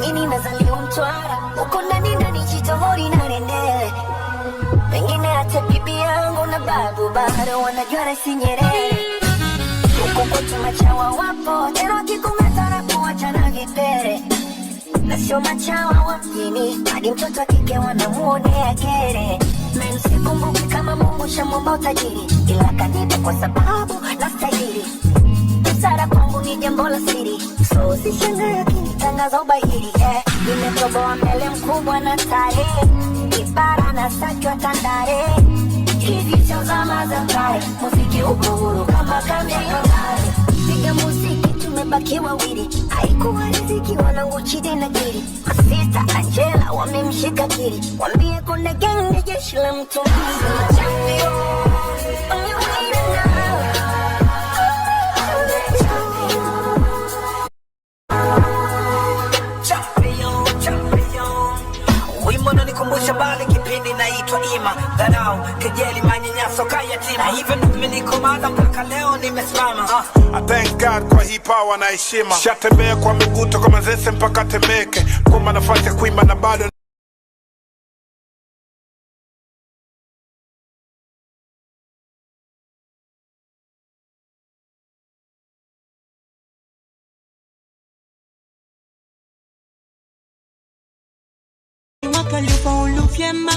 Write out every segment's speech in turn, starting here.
mimi nazaliwa Mtwara, uko ndani Chitohori na Rendele. Pengine hata bibi yangu na babu bado wanajua Rais Nyerere. Huko kwetu machawa wapo, tena wakikung'ata na kuachana vipere. Na sio machawa wa mjini, hadi mtoto wa kike wanamuonea kere. Mimi sikumbuki kama Mungu shamwomba utajiri, ila kanipa kwa sababu nastahili. Busara kwangu ni jambo la siri, so usishangae akinitangaza ubahiri. Nimetoboa mbele mkubwa na tarehe, ibara na saki wa Tandale. Hizi sio zama za kale, muziki uko huru kama kambi ya Kangare. Piga muziki tumebaki wawili, haikuwa riziki wanangu Chidi na Giri. Masista Angela wamemshika Kiri, wambie Konde Gang ni jeshi la mtumizi. Champion, only winner now. Nikumbusha bali kipindi naitwa Ima, dharau, kejeli, manyanyaso kayatima. Na hivyo ndivyo nikomaza mpaka leo nimesimama. I thank God kwa hii power na heshima. Shatembea kwa miguu toka Manzese mpaka Temeke, kwa nafasi ya kuimba na bado Wakalifaulu vyema,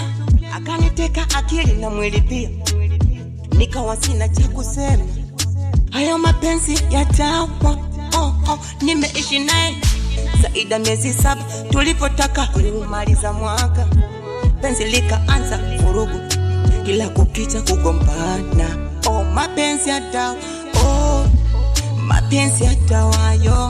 akaniteka akili na mwili pia, nikawa sina cha kusema. Hayo mapenzi ya tawa, nimeishi naye zaidi ya miezi 7. Tulipotaka kumaliza mwaka, penzi likaanza vurugu, kila kukicha kugombana. Mapenzi ya tawa, mapenzi ya tawa yo.